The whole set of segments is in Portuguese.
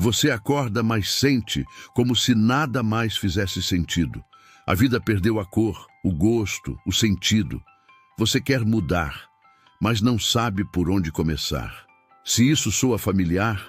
Você acorda, mas sente como se nada mais fizesse sentido. A vida perdeu a cor, o gosto, o sentido. Você quer mudar, mas não sabe por onde começar. Se isso soa familiar,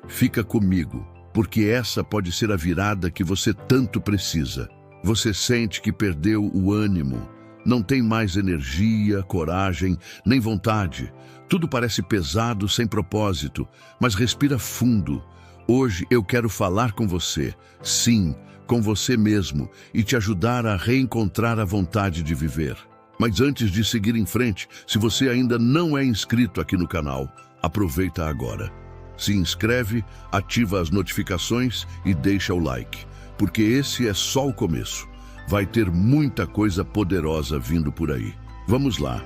fica comigo, porque essa pode ser a virada que você tanto precisa. Você sente que perdeu o ânimo, não tem mais energia, coragem, nem vontade. Tudo parece pesado, sem propósito, mas respira fundo. Hoje eu quero falar com você, sim, com você mesmo, e te ajudar a reencontrar a vontade de viver. Mas antes de seguir em frente, se você ainda não é inscrito aqui no canal, aproveita agora. Se inscreve, ativa as notificações e deixa o like, porque esse é só o começo. Vai ter muita coisa poderosa vindo por aí. Vamos lá.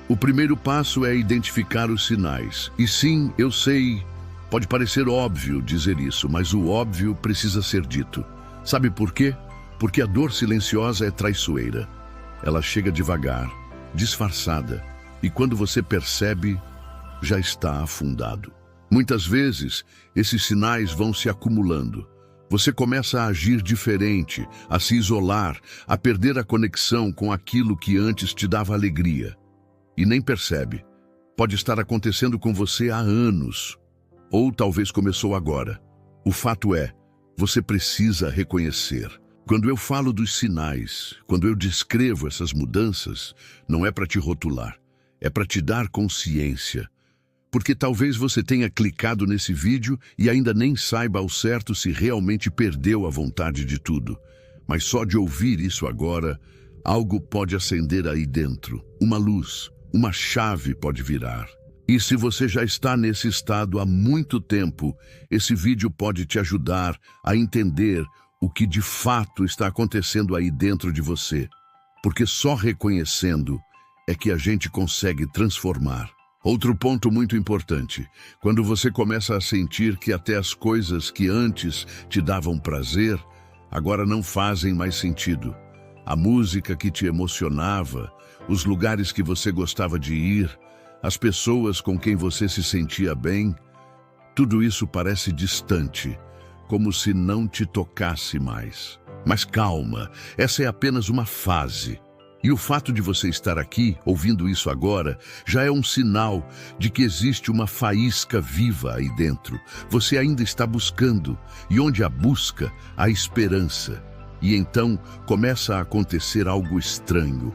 O primeiro passo é identificar os sinais. E sim, eu sei, pode parecer óbvio dizer isso, mas o óbvio precisa ser dito. Sabe por quê? Porque a dor silenciosa é traiçoeira. Ela chega devagar, disfarçada, e quando você percebe, já está afundado. Muitas vezes, esses sinais vão se acumulando. Você começa a agir diferente, a se isolar, a perder a conexão com aquilo que antes te dava alegria. E nem percebe. Pode estar acontecendo com você há anos, ou talvez começou agora. O fato é, você precisa reconhecer. Quando eu falo dos sinais, quando eu descrevo essas mudanças, não é para te rotular, é para te dar consciência. Porque talvez você tenha clicado nesse vídeo e ainda nem saiba ao certo se realmente perdeu a vontade de tudo. Mas só de ouvir isso agora, algo pode acender aí dentro. Uma luz, uma chave pode virar. E se você já está nesse estado há muito tempo, esse vídeo pode te ajudar a entender o que de fato está acontecendo aí dentro de você. Porque só reconhecendo é que a gente consegue transformar. Outro ponto muito importante, quando você começa a sentir que até as coisas que antes te davam prazer, agora não fazem mais sentido. A música que te emocionava, os lugares que você gostava de ir, as pessoas com quem você se sentia bem, tudo isso parece distante, como se não te tocasse mais. Mas calma, essa é apenas uma fase. E o fato de você estar aqui, ouvindo isso agora, já é um sinal de que existe uma faísca viva aí dentro. Você ainda está buscando, e onde há busca, há esperança. E então começa a acontecer algo estranho.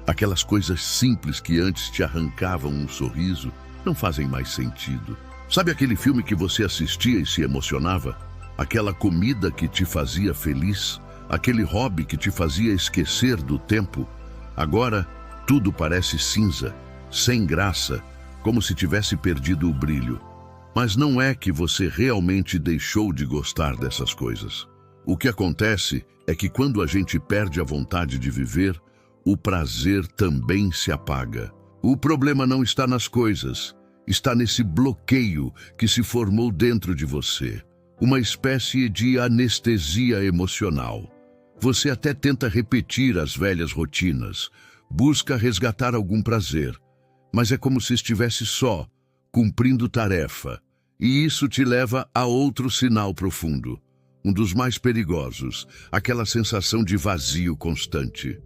Aquelas coisas simples que antes te arrancavam um sorriso não fazem mais sentido. Sabe aquele filme que você assistia e se emocionava? Aquela comida que te fazia feliz? Aquele hobby que te fazia esquecer do tempo? Agora, tudo parece cinza, sem graça, como se tivesse perdido o brilho. Mas não é que você realmente deixou de gostar dessas coisas. O que acontece é que quando a gente perde a vontade de viver, o prazer também se apaga. O problema não está nas coisas, está nesse bloqueio que se formou dentro de você. Uma espécie de anestesia emocional. Você até tenta repetir as velhas rotinas, busca resgatar algum prazer, mas é como se estivesse só, cumprindo tarefa. E isso te leva a outro sinal profundo, um dos mais perigosos, aquela sensação de vazio constante.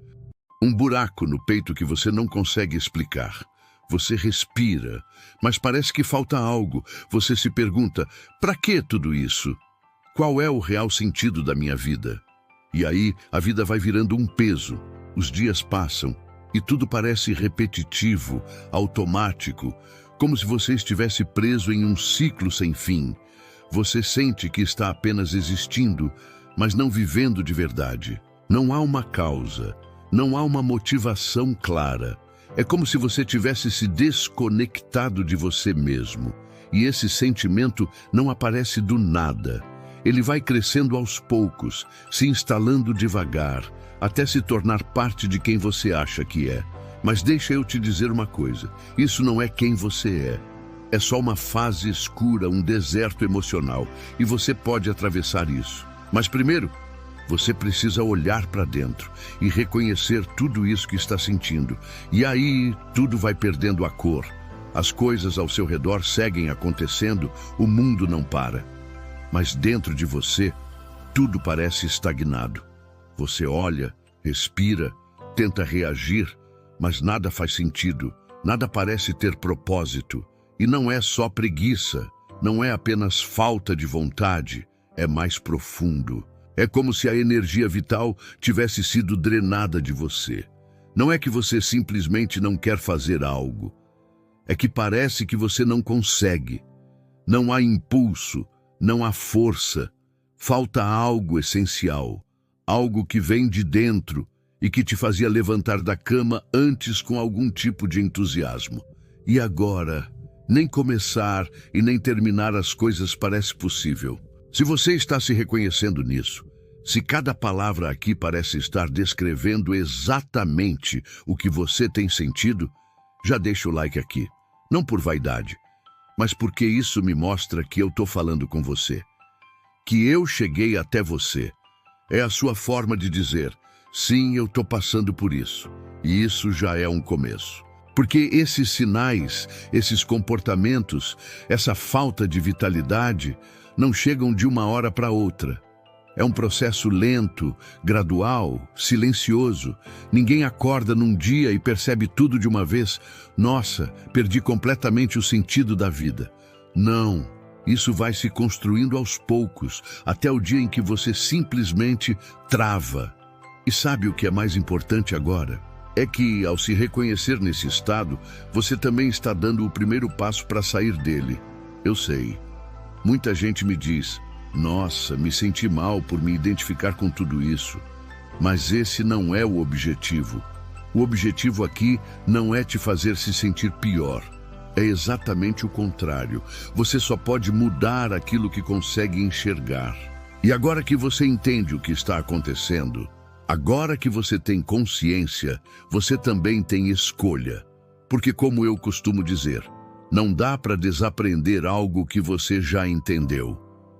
Um buraco no peito que você não consegue explicar. Você respira, mas parece que falta algo. Você se pergunta, para que tudo isso? Qual é o real sentido da minha vida? E aí, a vida vai virando um peso. Os dias passam e tudo parece repetitivo, automático, como se você estivesse preso em um ciclo sem fim. Você sente que está apenas existindo, mas não vivendo de verdade. Não há uma causa, não há uma motivação clara. É como se você tivesse se desconectado de você mesmo. E esse sentimento não aparece do nada. Ele vai crescendo aos poucos, se instalando devagar, até se tornar parte de quem você acha que é. Mas deixa eu te dizer uma coisa, isso não é quem você é. É só uma fase escura, um deserto emocional, e você pode atravessar isso. Mas primeiro, você precisa olhar para dentro e reconhecer tudo isso que está sentindo. E aí, tudo vai perdendo a cor. As coisas ao seu redor seguem acontecendo, o mundo não para. mas dentro de você, tudo parece estagnado. Você olha, respira, tenta reagir, mas nada faz sentido, nada parece ter propósito. E não é só preguiça, não é apenas falta de vontade, é mais profundo. É como se a energia vital tivesse sido drenada de você. Não é que você simplesmente não quer fazer algo. É que parece que você não consegue. Não há impulso, não há força. Falta algo essencial, algo que vem de dentro e que te fazia levantar da cama antes com algum tipo de entusiasmo. E agora, nem começar e nem terminar as coisas parece possível. Se você está se reconhecendo nisso, se cada palavra aqui parece estar descrevendo exatamente o que você tem sentido, já deixa o like aqui. Não por vaidade, mas porque isso me mostra que eu estou falando com você. Que eu cheguei até você. É a sua forma de dizer, sim, eu estou passando por isso. E isso já é um começo. Porque esses sinais, esses comportamentos, essa falta de vitalidade, não chegam de uma hora para outra. É um processo lento, gradual, silencioso. Ninguém acorda num dia e percebe tudo de uma vez. Nossa, perdi completamente o sentido da vida. Não, isso vai se construindo aos poucos, até o dia em que você simplesmente trava. E sabe o que é mais importante agora? É que, ao se reconhecer nesse estado, você também está dando o primeiro passo para sair dele. Eu sei. Muita gente me diz, nossa, me senti mal por me identificar com tudo isso. Mas esse não é o objetivo. O objetivo aqui não é te fazer se sentir pior. É exatamente o contrário. Você só pode mudar aquilo que consegue enxergar. E agora que você entende o que está acontecendo, agora que você tem consciência, você também tem escolha. Porque, como eu costumo dizer, não dá para desaprender algo que você já entendeu.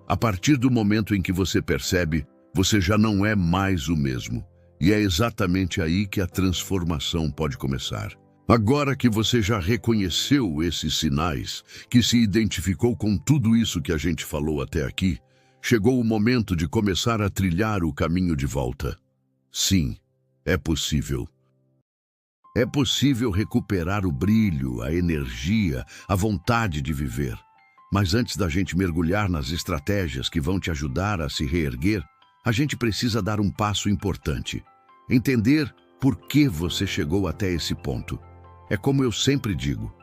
A partir do momento em que você percebe, você já não é mais o mesmo. E é exatamente aí que a transformação pode começar. Agora que você já reconheceu esses sinais, que se identificou com tudo isso que a gente falou até aqui, chegou o momento de começar a trilhar o caminho de volta. Sim, é possível. É possível recuperar o brilho, a energia, a vontade de viver. Mas antes da gente mergulhar nas estratégias que vão te ajudar a se reerguer, a gente precisa dar um passo importante. Entender por que você chegou até esse ponto. É como eu sempre digo,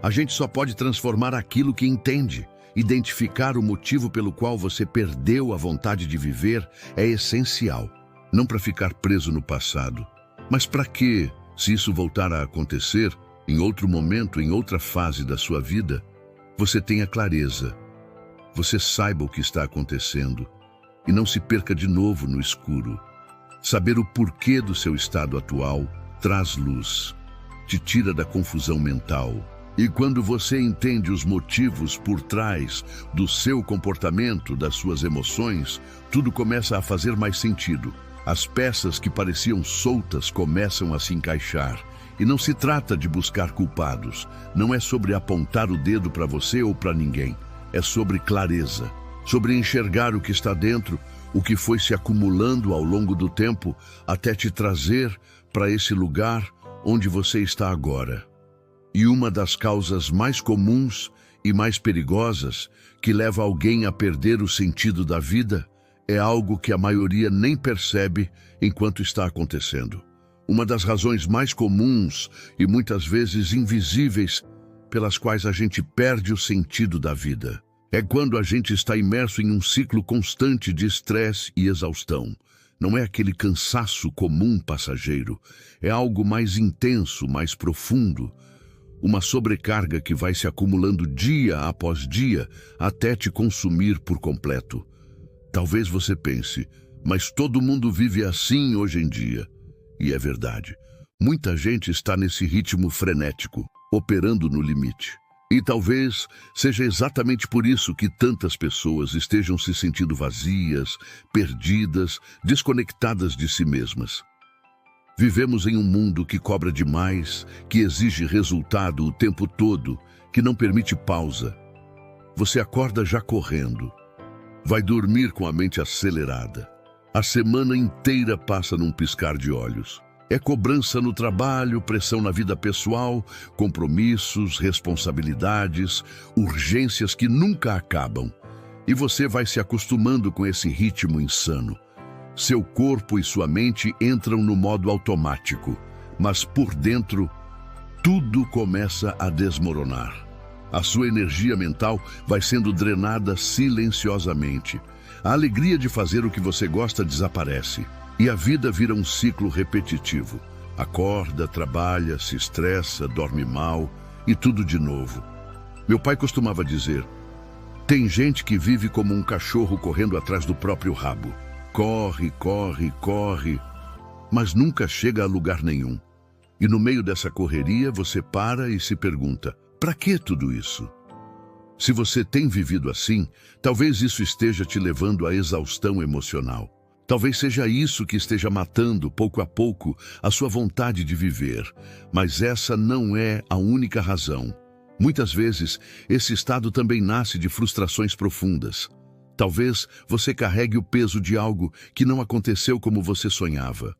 a gente só pode transformar aquilo que entende. Identificar o motivo pelo qual você perdeu a vontade de viver é essencial. Não para ficar preso no passado, mas para que, se isso voltar a acontecer, em outro momento, em outra fase da sua vida, você tenha clareza, você saiba o que está acontecendo e não se perca de novo no escuro. Saber o porquê do seu estado atual traz luz, te tira da confusão mental. E quando você entende os motivos por trás do seu comportamento, das suas emoções, tudo começa a fazer mais sentido. As peças que pareciam soltas começam a se encaixar. E não se trata de buscar culpados. Não é sobre apontar o dedo para você ou para ninguém. É sobre clareza. Sobre enxergar o que está dentro, o que foi se acumulando ao longo do tempo, até te trazer para esse lugar onde você está agora. E uma das causas mais comuns e mais perigosas que leva alguém a perder o sentido da vida é algo que a maioria nem percebe enquanto está acontecendo. Uma das razões mais comuns e muitas vezes invisíveis pelas quais a gente perde o sentido da vida é quando a gente está imerso em um ciclo constante de estresse e exaustão. Não é aquele cansaço comum passageiro, é algo mais intenso, mais profundo. Uma sobrecarga que vai se acumulando dia após dia até te consumir por completo. Talvez você pense, mas todo mundo vive assim hoje em dia. E é verdade. Muita gente está nesse ritmo frenético, operando no limite. E talvez seja exatamente por isso que tantas pessoas estejam se sentindo vazias, perdidas, desconectadas de si mesmas. Vivemos em um mundo que cobra demais, que exige resultado o tempo todo, que não permite pausa. Você acorda já correndo. Vai dormir com a mente acelerada. A semana inteira passa num piscar de olhos. É cobrança no trabalho, pressão na vida pessoal, compromissos, responsabilidades, urgências que nunca acabam. E você vai se acostumando com esse ritmo insano. Seu corpo e sua mente entram no modo automático, mas por dentro, tudo começa a desmoronar. A sua energia mental vai sendo drenada silenciosamente. A alegria de fazer o que você gosta desaparece. E a vida vira um ciclo repetitivo. Acorda, trabalha, se estressa, dorme mal e tudo de novo. Meu pai costumava dizer: tem gente que vive como um cachorro correndo atrás do próprio rabo. Corre, corre, corre, mas nunca chega a lugar nenhum. E no meio dessa correria você para e se pergunta: para que tudo isso? Se você tem vivido assim, talvez isso esteja te levando à exaustão emocional. Talvez seja isso que esteja matando, pouco a pouco, a sua vontade de viver. Mas essa não é a única razão. Muitas vezes, esse estado também nasce de frustrações profundas. Talvez você carregue o peso de algo que não aconteceu como você sonhava.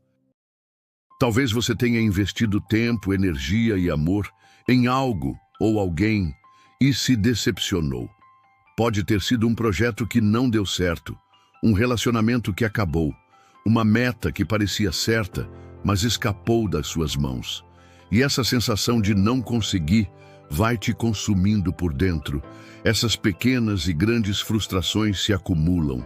Talvez você tenha investido tempo, energia e amor em algo ou alguém e se decepcionou. Pode ter sido um projeto que não deu certo, um relacionamento que acabou, uma meta que parecia certa, mas escapou das suas mãos. E essa sensação de não conseguir vai te consumindo por dentro. Essas pequenas e grandes frustrações se acumulam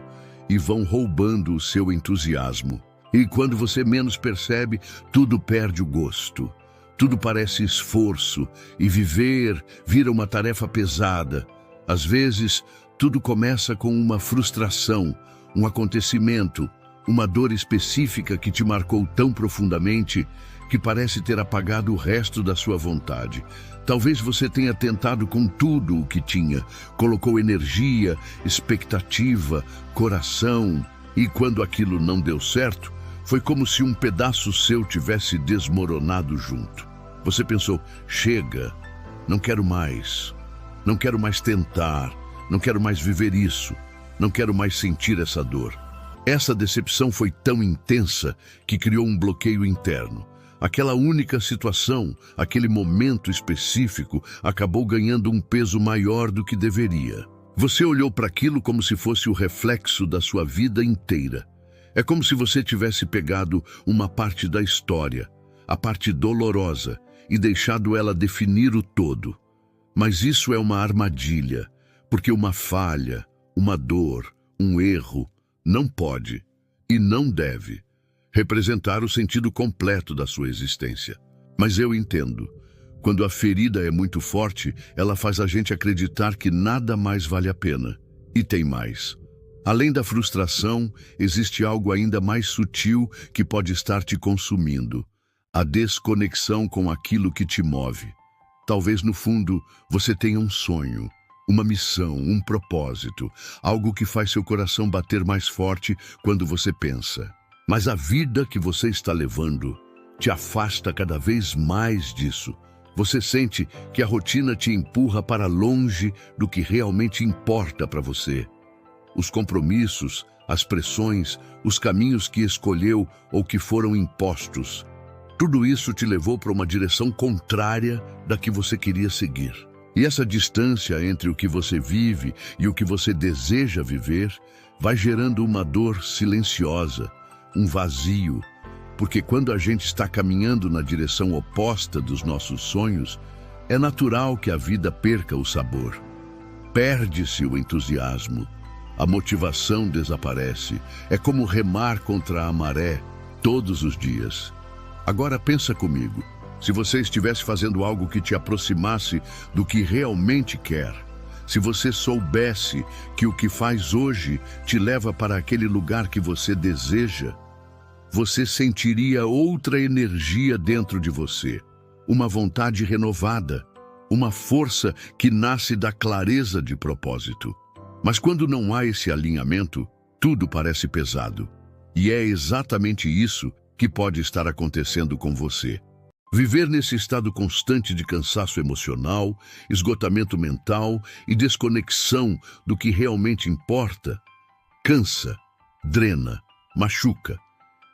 e vão roubando o seu entusiasmo. E quando você menos percebe, tudo perde o gosto. Tudo parece esforço e viver vira uma tarefa pesada. Às vezes, tudo começa com uma frustração, um acontecimento, uma dor específica que te marcou tão profundamente que parece ter apagado o resto da sua vontade. Talvez você tenha tentado com tudo o que tinha, colocou energia, expectativa, coração, e quando aquilo não deu certo, foi como se um pedaço seu tivesse desmoronado junto. Você pensou: chega, não quero mais tentar, não quero mais viver isso, não quero mais sentir essa dor. Essa decepção foi tão intensa que criou um bloqueio interno. Aquela única situação, aquele momento específico, acabou ganhando um peso maior do que deveria. Você olhou para aquilo como se fosse o reflexo da sua vida inteira. É como se você tivesse pegado uma parte da história, a parte dolorosa, e deixado ela definir o todo. Mas isso é uma armadilha, porque uma falha, uma dor, um erro, não pode e não deve representar o sentido completo da sua existência. Mas eu entendo. Quando a ferida é muito forte, ela faz a gente acreditar que nada mais vale a pena. E tem mais. Além da frustração, existe algo ainda mais sutil que pode estar te consumindo: a desconexão com aquilo que te move. Talvez no fundo você tenha um sonho, uma missão, um propósito, algo que faz seu coração bater mais forte quando você pensa. Mas a vida que você está levando te afasta cada vez mais disso. Você sente que a rotina te empurra para longe do que realmente importa para você. Os compromissos, as pressões, os caminhos que escolheu ou que foram impostos. Tudo isso te levou para uma direção contrária da que você queria seguir. E essa distância entre o que você vive e o que você deseja viver vai gerando uma dor silenciosa, um vazio, porque quando a gente está caminhando na direção oposta dos nossos sonhos, é natural que a vida perca o sabor. Perde-se o entusiasmo, a motivação desaparece, é como remar contra a maré todos os dias. Agora pensa comigo, se você estivesse fazendo algo que te aproximasse do que realmente quer, se você soubesse que o que faz hoje te leva para aquele lugar que você deseja, você sentiria outra energia dentro de você, uma vontade renovada, uma força que nasce da clareza de propósito. Mas quando não há esse alinhamento, tudo parece pesado. E é exatamente isso que pode estar acontecendo com você. Viver nesse estado constante de cansaço emocional, esgotamento mental e desconexão do que realmente importa cansa, drena, machuca.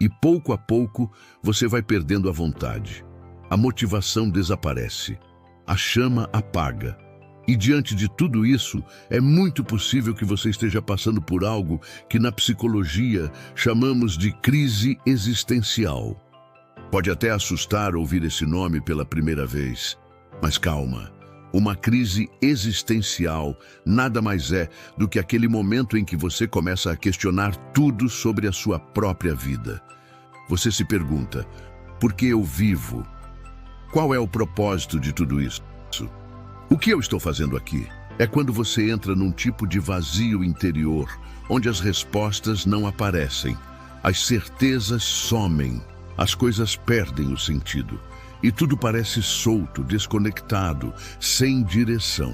E pouco a pouco você vai perdendo a vontade. A motivação desaparece. A chama apaga. E diante de tudo isso, é muito possível que você esteja passando por algo que na psicologia chamamos de crise existencial. Pode até assustar ouvir esse nome pela primeira vez, mas calma. Uma crise existencial nada mais é do que aquele momento em que você começa a questionar tudo sobre a sua própria vida. Você se pergunta, por que eu vivo? Qual é o propósito de tudo isso? O que eu estou fazendo aqui? É quando você entra num tipo de vazio interior, onde as respostas não aparecem, as certezas somem, as coisas perdem o sentido, e tudo parece solto, desconectado, sem direção.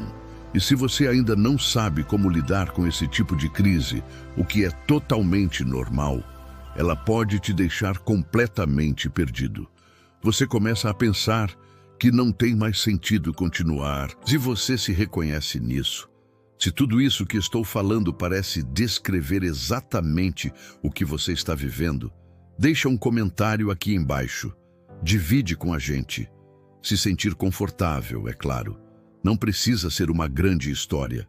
E se você ainda não sabe como lidar com esse tipo de crise, o que é totalmente normal, ela pode te deixar completamente perdido. Você começa a pensar que não tem mais sentido continuar. Se você se reconhece nisso, se tudo isso que estou falando parece descrever exatamente o que você está vivendo, deixa um comentário aqui embaixo. Divide com a gente. Se sentir confortável, é claro. Não precisa ser uma grande história.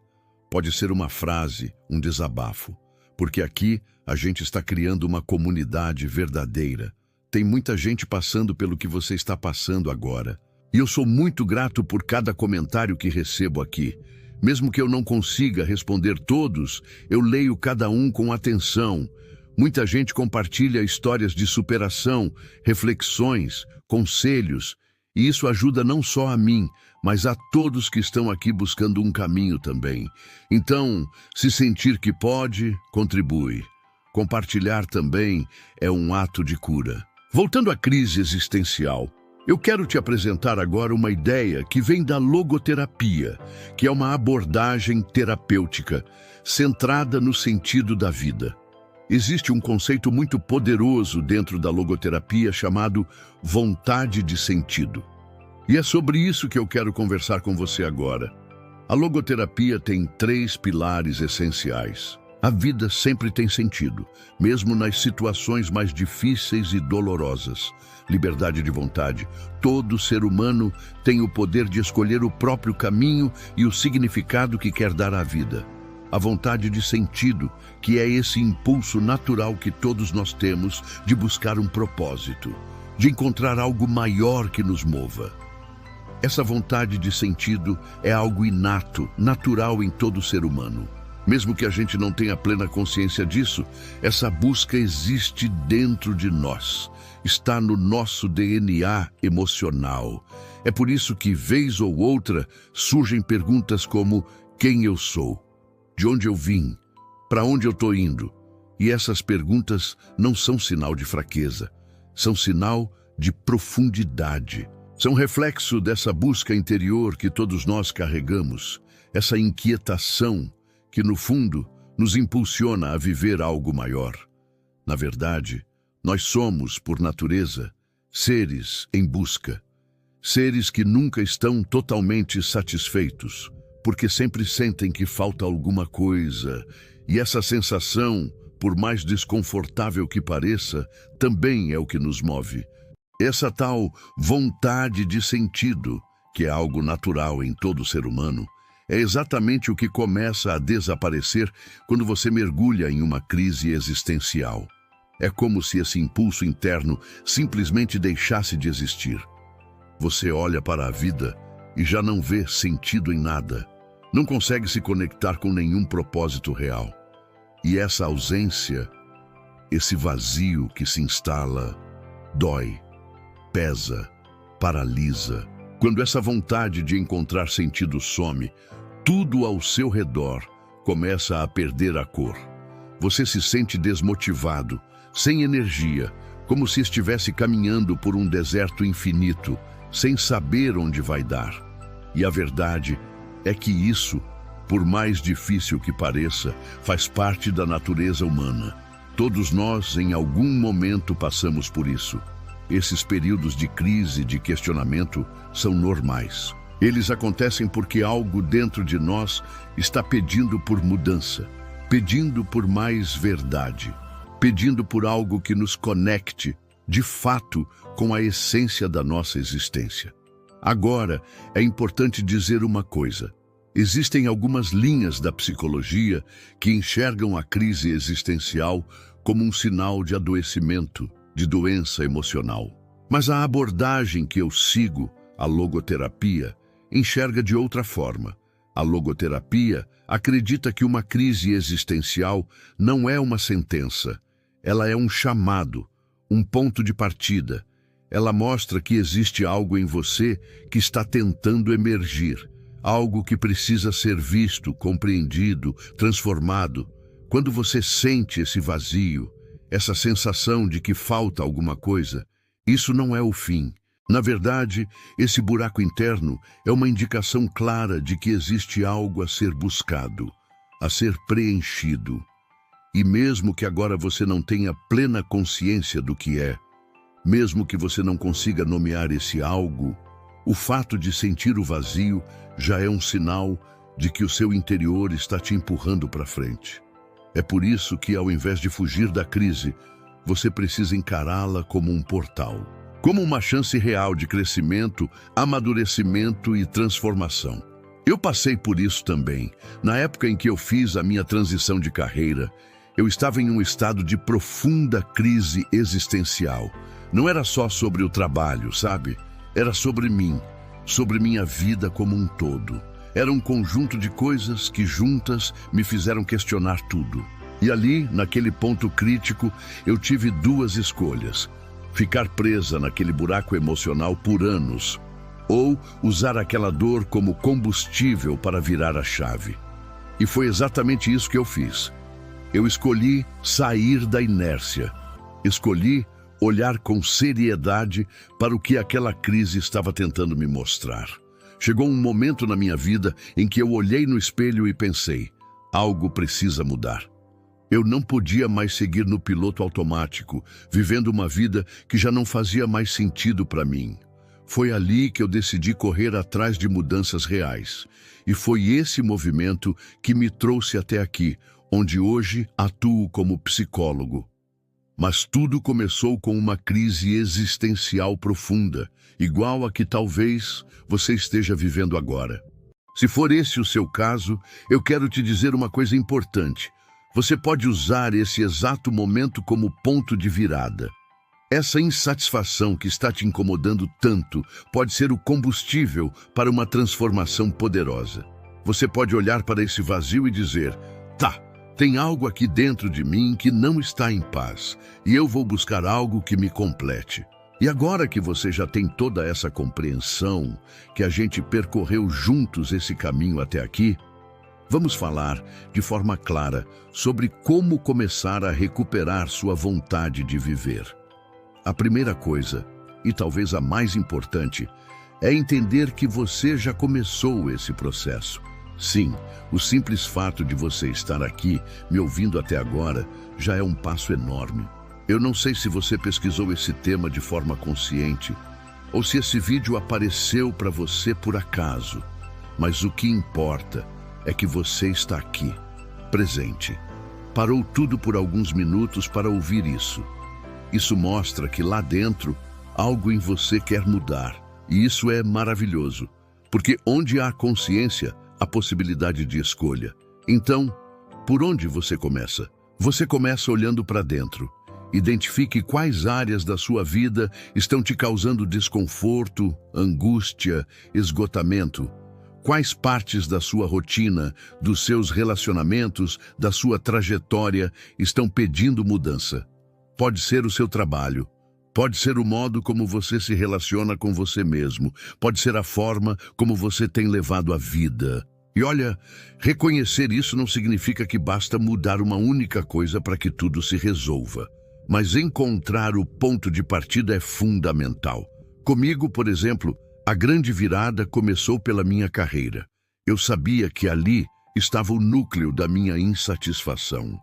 Pode ser uma frase, um desabafo. Porque aqui a gente está criando uma comunidade verdadeira. Tem muita gente passando pelo que você está passando agora. E eu sou muito grato por cada comentário que recebo aqui. Mesmo que eu não consiga responder todos, eu leio cada um com atenção. Muita gente compartilha histórias de superação, reflexões, conselhos, e isso ajuda não só a mim, mas a todos que estão aqui buscando um caminho também. Então, se sentir que pode, contribui. Compartilhar também é um ato de cura. Voltando à crise existencial, eu quero te apresentar agora uma ideia que vem da logoterapia, que é uma abordagem terapêutica centrada no sentido da vida. Existe um conceito muito poderoso dentro da logoterapia chamado vontade de sentido. E é sobre isso que eu quero conversar com você agora. A logoterapia tem 3 pilares essenciais. A vida sempre tem sentido, mesmo nas situações mais difíceis e dolorosas. Liberdade de vontade. Todo ser humano tem o poder de escolher o próprio caminho e o significado que quer dar à vida. A vontade de sentido, que é esse impulso natural que todos nós temos de buscar um propósito, de encontrar algo maior que nos mova. Essa vontade de sentido é algo inato, natural em todo ser humano. Mesmo que a gente não tenha plena consciência disso, essa busca existe dentro de nós. Está no nosso DNA emocional. É por isso que, vez ou outra, surgem perguntas como: quem eu sou? De onde eu vim? Para onde eu estou indo? E essas perguntas não são sinal de fraqueza, são sinal de profundidade. São reflexo dessa busca interior que todos nós carregamos, essa inquietação que, no fundo, nos impulsiona a viver algo maior. Na verdade, nós somos, por natureza, seres em busca. Seres que nunca estão totalmente satisfeitos, porque sempre sentem que falta alguma coisa. E essa sensação, por mais desconfortável que pareça, também é o que nos move. Essa tal vontade de sentido, que é algo natural em todo ser humano, é exatamente o que começa a desaparecer quando você mergulha em uma crise existencial. É como se esse impulso interno simplesmente deixasse de existir. Você olha para a vida e já não vê sentido em nada. Não consegue se conectar com nenhum propósito real. E essa ausência, esse vazio que se instala, dói, pesa, paralisa. Quando essa vontade de encontrar sentido some, tudo ao seu redor começa a perder a cor. Você se sente desmotivado, sem energia, como se estivesse caminhando por um deserto infinito, sem saber onde vai dar. E a verdade é que isso, por mais difícil que pareça, faz parte da natureza humana. Todos nós, em algum momento, passamos por isso. Esses períodos de crise, de questionamento, são normais. Eles acontecem porque algo dentro de nós está pedindo por mudança. pedindo por mais verdade, pedindo por algo que nos conecte, de fato, com a essência da nossa existência. Agora, é importante dizer uma coisa. Existem algumas linhas da psicologia que enxergam a crise existencial como um sinal de adoecimento, de doença emocional. Mas a abordagem que eu sigo, a logoterapia, enxerga de outra forma. A logoterapia acredita que uma crise existencial não é uma sentença. Ela é um chamado, um ponto de partida. Ela mostra que existe algo em você que está tentando emergir, algo que precisa ser visto, compreendido, transformado. Quando você sente esse vazio, essa sensação de que falta alguma coisa, isso não é o fim. Na verdade, esse buraco interno é uma indicação clara de que existe algo a ser buscado, a ser preenchido. E mesmo que agora você não tenha plena consciência do que é, mesmo que você não consiga nomear esse algo, o fato de sentir o vazio já é um sinal de que o seu interior está te empurrando para frente. É por isso que, ao invés de fugir da crise, você precisa encará-la como um portal, como uma chance real de crescimento, amadurecimento e transformação. Eu passei por isso também. Na época em que eu fiz a minha transição de carreira, eu estava em um estado de profunda crise existencial. Não era só sobre o trabalho, sabe? Era sobre mim, sobre minha vida como um todo. Era um conjunto de coisas que juntas me fizeram questionar tudo. E ali, naquele ponto crítico, eu tive duas escolhas: ficar presa naquele buraco emocional por anos, ou usar aquela dor como combustível para virar a chave. E foi exatamente isso que eu fiz. Eu escolhi sair da inércia. Escolhi olhar com seriedade para o que aquela crise estava tentando me mostrar. Chegou um momento na minha vida em que eu olhei no espelho e pensei: algo precisa mudar. Eu não podia mais seguir no piloto automático, vivendo uma vida que já não fazia mais sentido para mim. Foi ali que eu decidi correr atrás de mudanças reais. E foi esse movimento que me trouxe até aqui, onde hoje atuo como psicólogo. Mas tudo começou com uma crise existencial profunda, igual a que talvez você esteja vivendo agora. Se for esse o seu caso, eu quero te dizer uma coisa importante. Você pode usar esse exato momento como ponto de virada. Essa insatisfação que está te incomodando tanto pode ser o combustível para uma transformação poderosa. Você pode olhar para esse vazio e dizer: tá, tem algo aqui dentro de mim que não está em paz, e eu vou buscar algo que me complete. E agora que você já tem toda essa compreensão, que a gente percorreu juntos esse caminho até aqui, vamos falar de forma clara sobre como começar a recuperar sua vontade de viver. A primeira coisa, e talvez a mais importante, é entender que você já começou esse processo. Sim, o simples fato de você estar aqui, me ouvindo até agora, já é um passo enorme. Eu não sei se você pesquisou esse tema de forma consciente, ou se esse vídeo apareceu para você por acaso, mas o que importa é que você está aqui, presente. Parou tudo por alguns minutos para ouvir isso. Isso mostra que lá dentro, algo em você quer mudar, e isso é maravilhoso, porque onde há consciência, há possibilidade de escolha. Então, por onde você começa? Você começa olhando para dentro. Identifique quais áreas da sua vida estão te causando desconforto, angústia, esgotamento. Quais partes da sua rotina, dos seus relacionamentos, da sua trajetória estão pedindo mudança? Pode ser o seu trabalho, pode ser o modo como você se relaciona com você mesmo, pode ser a forma como você tem levado a vida. E olha, reconhecer isso não significa que basta mudar uma única coisa para que tudo se resolva. Mas encontrar o ponto de partida é fundamental. Comigo, por exemplo, a grande virada começou pela minha carreira. Eu sabia que ali estava o núcleo da minha insatisfação.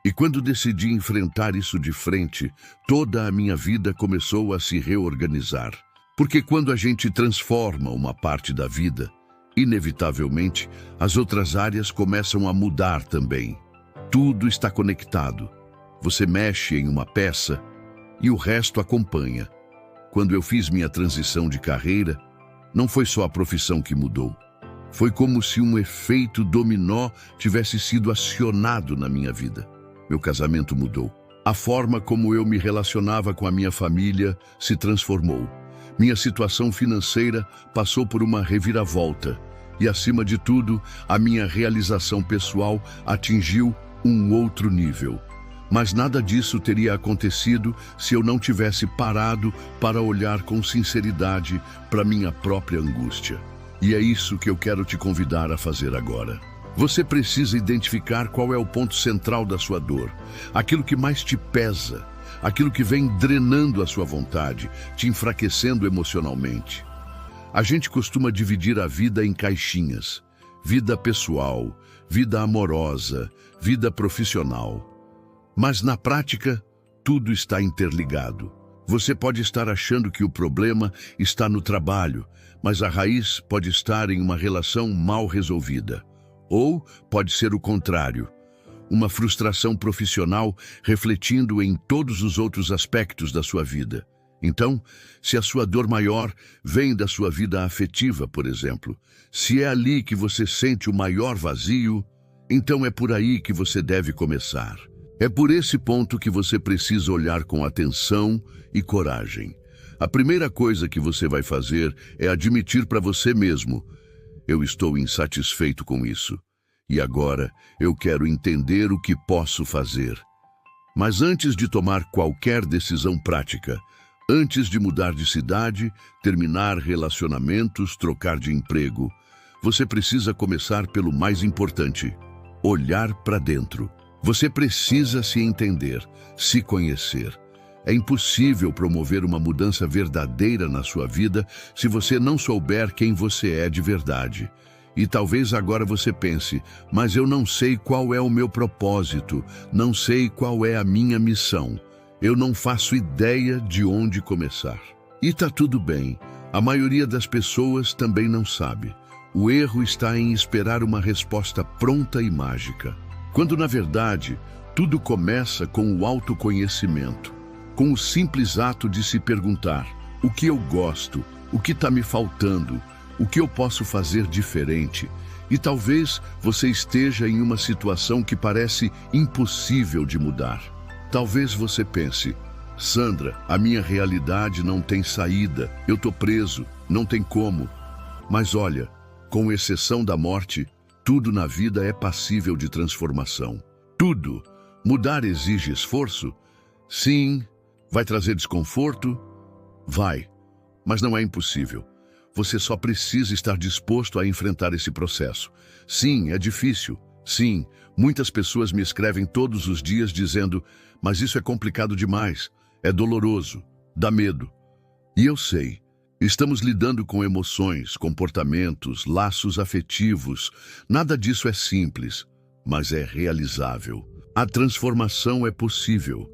E quando decidi enfrentar isso de frente, toda a minha vida começou a se reorganizar. Porque quando a gente transforma uma parte da vida, inevitavelmente, as outras áreas começam a mudar também. Tudo está conectado. Você mexe em uma peça e o resto acompanha. Quando eu fiz minha transição de carreira, não foi só a profissão que mudou. Foi como se um efeito dominó tivesse sido acionado na minha vida. Meu casamento mudou. A forma como eu me relacionava com a minha família se transformou. Minha situação financeira passou por uma reviravolta. E, acima de tudo, a minha realização pessoal atingiu um outro nível. Mas nada disso teria acontecido se eu não tivesse parado para olhar com sinceridade para minha própria angústia. E é isso que eu quero te convidar a fazer agora. Você precisa identificar qual é o ponto central da sua dor, aquilo que mais te pesa, aquilo que vem drenando a sua vontade, te enfraquecendo emocionalmente. A gente costuma dividir a vida em caixinhas: vida pessoal, vida amorosa, vida profissional. Mas na prática, tudo está interligado. Você pode estar achando que o problema está no trabalho, mas a raiz pode estar em uma relação mal resolvida. Ou pode ser o contrário, uma frustração profissional refletindo em todos os outros aspectos da sua vida. Então, se a sua dor maior vem da sua vida afetiva, por exemplo, se é ali que você sente o maior vazio, então é por aí que você deve começar. É por esse ponto que você precisa olhar com atenção e coragem. A primeira coisa que você vai fazer é admitir para você mesmo: eu estou insatisfeito com isso. E agora eu quero entender o que posso fazer. Mas antes de tomar qualquer decisão prática, antes de mudar de cidade, terminar relacionamentos, trocar de emprego, você precisa começar pelo mais importante: olhar para dentro. Você precisa se entender, se conhecer. É impossível promover uma mudança verdadeira na sua vida se você não souber quem você é de verdade. E talvez agora você pense: mas eu não sei qual é o meu propósito, não sei qual é a minha missão. Eu não faço ideia de onde começar. E tá tudo bem, a maioria das pessoas também não sabe. O erro está em esperar uma resposta pronta e mágica. Quando, na verdade, tudo começa com o autoconhecimento, com o simples ato de se perguntar: o que eu gosto, o que está me faltando, o que eu posso fazer diferente. E talvez você esteja em uma situação que parece impossível de mudar. Talvez você pense: Sandra, a minha realidade não tem saída, eu estou preso, não tem como. Mas olha, com exceção da morte, tudo na vida é passível de transformação. Tudo. Mudar exige esforço? Sim. Vai trazer desconforto? Vai. Mas não é impossível. Você só precisa estar disposto a enfrentar esse processo. Sim, é difícil. Sim, muitas pessoas me escrevem todos os dias dizendo: mas isso é complicado demais, é doloroso, dá medo. E eu sei. Estamos lidando com emoções, comportamentos, laços afetivos. Nada disso é simples, mas é realizável. A transformação é possível.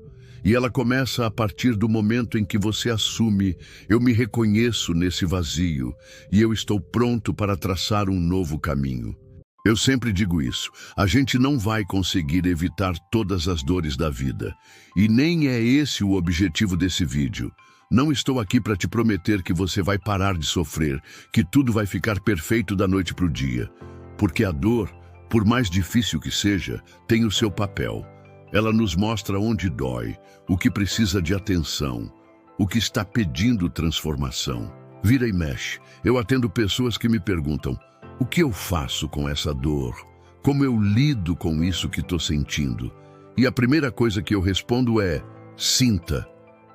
E ela começa a partir do momento em que você assume: eu me reconheço nesse vazio e eu estou pronto para traçar um novo caminho. Eu sempre digo isso: a gente não vai conseguir evitar todas as dores da vida. E nem é esse o objetivo desse vídeo. Não estou aqui para te prometer que você vai parar de sofrer, que tudo vai ficar perfeito da noite para o dia. Porque a dor, por mais difícil que seja, tem o seu papel. Ela nos mostra onde dói, o que precisa de atenção, o que está pedindo transformação. Vira e mexe, eu atendo pessoas que me perguntam: o que eu faço com essa dor? Como eu lido com isso que estou sentindo? E a primeira coisa que eu respondo é: sinta.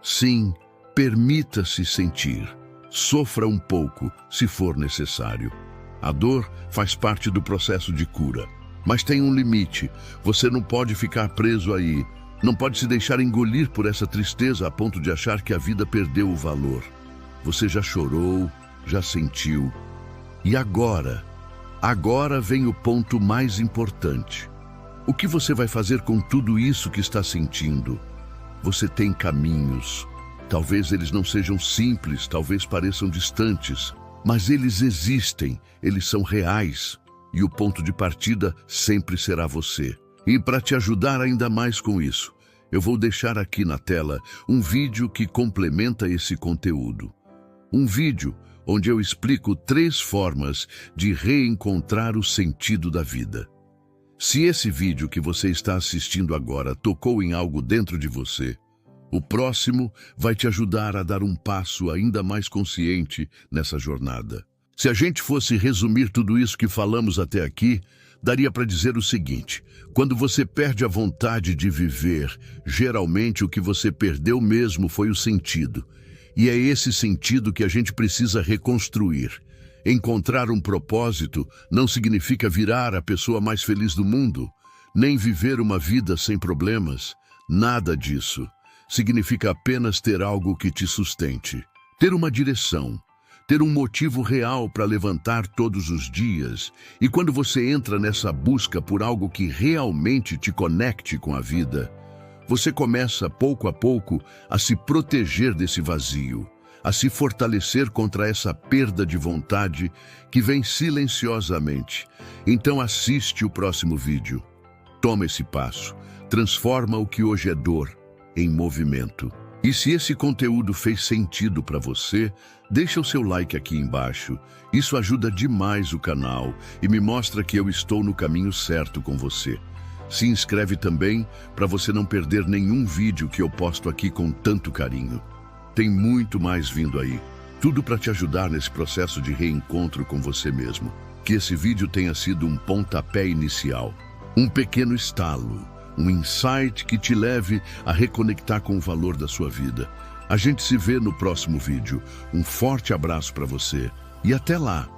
Sim, permita-se sentir. Sofra um pouco, se for necessário. A dor faz parte do processo de cura. Mas tem um limite. Você não pode ficar preso aí. Não pode se deixar engolir por essa tristeza a ponto de achar que a vida perdeu o valor. Você já chorou, já sentiu. E agora? Agora vem o ponto mais importante. O que você vai fazer com tudo isso que está sentindo? Você tem caminhos. Talvez eles não sejam simples, talvez pareçam distantes, mas eles existem, eles são reais. E o ponto de partida sempre será você. E para te ajudar ainda mais com isso, eu vou deixar aqui na tela um vídeo que complementa esse conteúdo. Um vídeo onde eu explico 3 formas de reencontrar o sentido da vida. Se esse vídeo que você está assistindo agora tocou em algo dentro de você, o próximo vai te ajudar a dar um passo ainda mais consciente nessa jornada. Se a gente fosse resumir tudo isso que falamos até aqui, daria para dizer o seguinte: quando você perde a vontade de viver, geralmente o que você perdeu mesmo foi o sentido. E é esse sentido que a gente precisa reconstruir. Encontrar um propósito não significa virar a pessoa mais feliz do mundo, nem viver uma vida sem problemas. Nada disso. Significa apenas ter algo que te sustente. Ter uma direção. Ter um motivo real para levantar todos os dias. E quando você entra nessa busca por algo que realmente te conecte com a vida, você começa, pouco a pouco, a se proteger desse vazio, a se fortalecer contra essa perda de vontade que vem silenciosamente. Então assiste o próximo vídeo. Toma esse passo. Transforma o que hoje é dor em movimento. E se esse conteúdo fez sentido para você, deixa o seu like aqui embaixo. Isso ajuda demais o canal e me mostra que eu estou no caminho certo com você. Se inscreve também para você não perder nenhum vídeo que eu posto aqui com tanto carinho. Tem muito mais vindo aí. Tudo para te ajudar nesse processo de reencontro com você mesmo. Que esse vídeo tenha sido um pontapé inicial, um pequeno estalo, um insight que te leve a reconectar com o valor da sua vida. A gente se vê no próximo vídeo. Um forte abraço para você e até lá!